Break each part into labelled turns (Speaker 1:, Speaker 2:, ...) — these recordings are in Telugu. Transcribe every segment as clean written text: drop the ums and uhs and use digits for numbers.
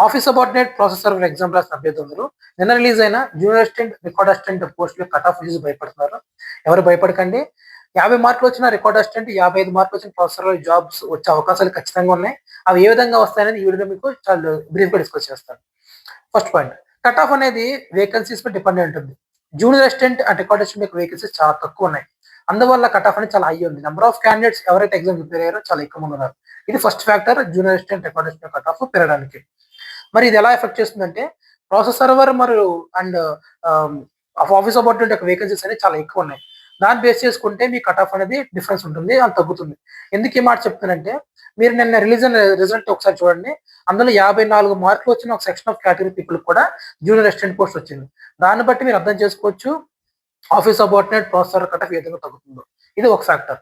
Speaker 1: ఆఫీస్ సబార్డినేట్ ప్రాసెసర్ ఎగ్జామ్ రాసిన అభ్యర్థులు నిన్న రిలీజ్ అయిన జూనియర్ అసిస్టెంట్ రికార్డ్ అసిస్టెంట్ పోస్టులు కట్ ఆఫ్ చూసి భయపడుతున్నారు. ఎవరు భయపడకండి. 50 మార్కులు వచ్చిన రికార్డ్ అసిస్టెంట్, 55 మార్కులు వచ్చిన ప్రొఫెసర్ జాబ్స్ వచ్చే అవకాశాలు ఖచ్చితంగా ఉన్నాయి. అవి ఏ విధంగా వస్తాయనేది ఈ వీడియోలో మీకు చాలా బ్రీఫ్ గా డిస్కస్ చేస్తాను. ఫస్ట్ పాయింట్, కట్ ఆఫ్ అనేది వేకెన్సీస్ పై డిపెండ్ ఉంటుంది. Junior assistant and record assistant యొక్క వేకెన్సీస్ చాలా తక్కువ ఉన్నాయి. అందువల్ల కట్ ఆఫ్ అనేది చాలా హై ఉంది. నెంబర్ ఆఫ్ క్యాండిడేట్స్ ఎవరైతే ఎగ్జామ్ ప్రిపేర్ అయ్యారో చాలా ఎక్కువ మంది ఉన్నారు. ఇది first factor junior assistant record assistant cut off పెరగడానికి. మరి ఇది ఎలా ఎఫెక్ట్ చేస్తుందంటే ప్రాసెస్ సర్వర్ మరియు అండ్ ఆఫీస్ అపార్ట్మెంట్ యొక్క వేకెన్సీస్ అనేవి చాలా ఎక్కువ ఉన్నాయి. దాన్ని బేస్ చేసుకుంటే మీ కట్ ఆఫ్ అనేది డిఫరెన్స్ ఉంటుంది, అది తగ్గుతుంది. ఎందుకు ఈ మాట చెప్తానంటే మీరు నిన్న రిలీజ్ అయిన రిజల్ట్ ఒకసారి చూడండి. అందులో 54 మార్కులు వచ్చిన ఒక సెక్షన్ ఆఫ్ కేటగిరీ పీపుల్ కూడా జూనియర్ అసిస్టెంట్ పోస్ట్ వచ్చింది. దాన్ని బట్టి మీరు అర్థం చేసుకోవచ్చు office apartment processor cut off ఏ విధంగా తగ్గుతుందో. ఇది ఒక ఫ్యాక్టర్.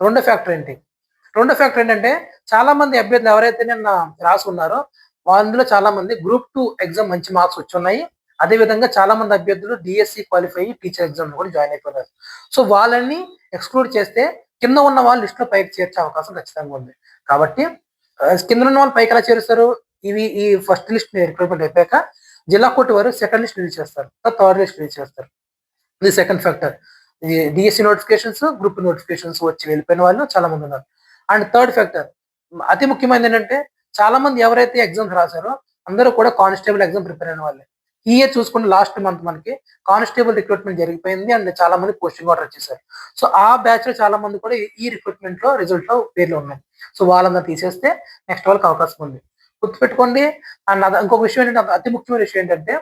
Speaker 1: రెండో ఫ్యాక్టర్ ఏంటంటే చాలా మంది అభ్యర్థులు ఎవరైతే నిన్న రాసి ఉన్నారో అందులో చాలా మంది గ్రూప్ 2 ఎగ్జామ్ మంచి మార్క్స్ వచ్చున్నాయి. అదే విధంగా చాలా మంది అభ్యర్థులు డిఎస్సి క్వాలిఫై అయ్యి టీచర్ ఎగ్జామ్ కూడా జాయిన్ అయిపోయినారు. సో వాళ్ళని ఎక్స్క్లూడ్ చేస్తే కింద ఉన్న వాళ్ళు లిస్ట్ లో పైకి చేర్చే అవకాశం ఖచ్చితంగా ఉంది. కాబట్టి కింద ఉన్న వాళ్ళు పైకి ఎలా చేరుస్తారు? ఈ ఫస్ట్ లిస్ట్ రిక్రూట్మెంట్ అయిపోయాక జిల్లా కోర్టు వారు సెకండ్ లిస్ట్ రిలీజ్ చేస్తారు, థర్డ్ లిస్ట్ రిలీజ్ చేస్తారు. ఇది second factor. DSC notifications, group notifications వచ్చి వెళ్ళిపోయిన వాళ్ళు చాలా మంది ఉన్నారు. అండ్ థర్డ్ ఫ్యాక్టర్ అతి ముఖ్యమైనది ఏంటంటే చాలా మంది ఎవరైతే ఎగ్జామ్స్ రాశారో అందరూ కూడా కానిస్టేబుల్ ఎగ్జామ్ ప్రిపేర్ అయిన వాళ్ళే. ఈ ఇయర్ చూసుకుంటే లాస్ట్ మంత్ మనకి కానిస్టేబుల్ రిక్రూట్మెంట్ జరిగిపోయింది అండ్ చాలా మంది పోస్టింగ్ ఆర్డర్ వచ్చేసారు. సో ఆ బ్యాచ్ లో చాలా మంది కూడా ఈ రిక్రూట్మెంట్ లో రిజల్ట్ లో పేర్లు ఉన్నాయి. సో వాళ్ళందరూ తీసేస్తే నెక్స్ట్ వాళ్ళకి అవకాశం ఉంది. గుర్తుపెట్టుకోండి. అండ్ ఇంకొక విషయం ఏంటంటే అతి ముఖ్యమైన విషయం ఏంటంటే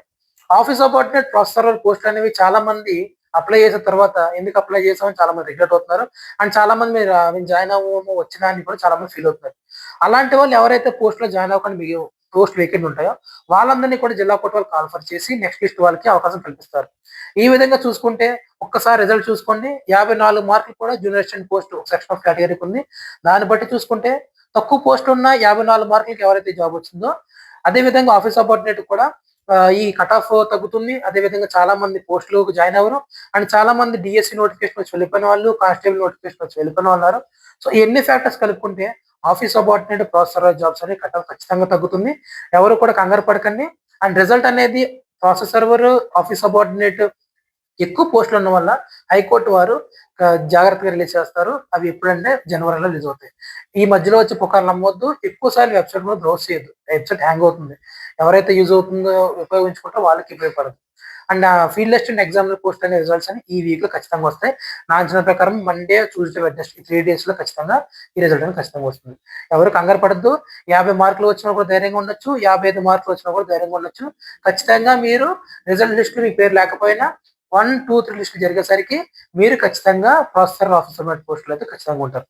Speaker 1: ఆఫీస్ అపార్ట్మెంట్ ప్రొఫెసర్ పోస్టులు అనేవి చాలా మంది అప్లై చేసిన తర్వాత ఎందుకు అప్లై చేసామని చాలా మంది రిగ్రెట్ అవుతున్నారు. అండ్ చాలా మంది మీరు జాయిన్ అవ్వము వచ్చినా అని కూడా చాలా మంది ఫీల్ అవుతున్నారు. అలాంటి వాళ్ళు ఎవరైతే పోస్ట్ లో జాయిన్ అవ్వకుండా మీకు పోస్ట్ వేకెంట్ ఉంటాయో వాళ్ళందరినీ కూడా జిల్లా కోర్టు వాళ్ళు కాల్ఫర్ చేసి నెక్స్ట్ లిస్ట్ వాళ్ళకి అవకాశం కల్పిస్తారు. ఈ విధంగా చూసుకుంటే ఒక్కసారి రిజల్ట్ చూసుకోండి. 54 మార్కులు కూడా junior assistant post section of కేటగిరీకి ఉంది. దాన్ని బట్టి చూసుకుంటే తక్కువ పోస్ట్ ఉన్న 54 మార్కులకి ఎవరైతే జాబ్ వచ్చిందో అదే విధంగా ఆఫీస్ అపార్ట్మెంట్ కూడా ఈ కట్ ఆఫ్ తగ్గుతుంది. అదే విధంగా చాలా మంది పోస్టులు జాయిన్ అవ్వరు. అండ్ చాలా మంది డిఎస్సి నోటిఫికేషన్ వచ్చి వెళ్ళిపోయిన వాళ్ళు, కానిస్టేబుల్ నోటిఫికేషన్ వచ్చి వెళ్ళిపోయిన వాళ్ళు ఉన్నారు. సో ఎన్ని ఫ్యాక్టర్స్ కలుపుకుంటే ఆఫీస్ అపార్ట్మెంట్ ప్రాసెసర్ జాబ్స్ అనేది కట్ ఆఫ్ ఖచ్చితంగా తగ్గుతుంది. ఎవరు కూడా కంగారు పడకండి. అండ్ రిజల్ట్ అనేది ప్రాసెస్ సర్వర్, ఆఫీస్ అపార్ట్మెంట్ ఎక్కువ పోస్టులు ఉన్న వల్ల హైకోర్టు వారు జాగ్రత్తగా రిలీజ్ చేస్తారు. అవి ఎప్పుడంటే జనవరిలో రిలీజ్ అవుతాయి. ఈ మధ్యలో వచ్చి పుకార్లు నమ్మొద్దు. ఎక్కువ సార్లు వెబ్సైట్ కూడా బ్రౌజ్ చేయొద్దు. వెబ్సైట్ హ్యాంగ్ అవుతుంది. ఎవరైతే యూజ్ అవుతుందో ఉపయోగించుకుంటారో వాళ్ళకి ఉపయోగపడదు. And field assistant exam post అనే రిజల్ట్స్ అని ఈ వీక్ లో ఖచ్చితంగా వస్తాయి. నా అంచనా ప్రకారం మండే, ట్యూస్డే, వెడ్నెస్డే 3 days లో ఖచ్చితంగా ఈ రిజల్ట్ అనేది ఖచ్చితంగా వస్తుంది. ఎవరు కంగారు పడద్దు. 50 మార్కులు వచ్చినా కూడా ధైర్యంగా ఉండొచ్చు, 55 మార్కులు వచ్చినా కూడా ధైర్యంగా ఉండొచ్చు. ఖచ్చితంగా మీరు రిజల్ట్ లిస్ట్ మీ పేరు లేకపోయినా 1, 2, 3 లిస్ట్ జరిగేసరికి మీరు ఖచ్చితంగా ప్రొఫెసర్ ఆఫీసర్ పోస్టులు అయితే ఖచ్చితంగా ఉంటారు.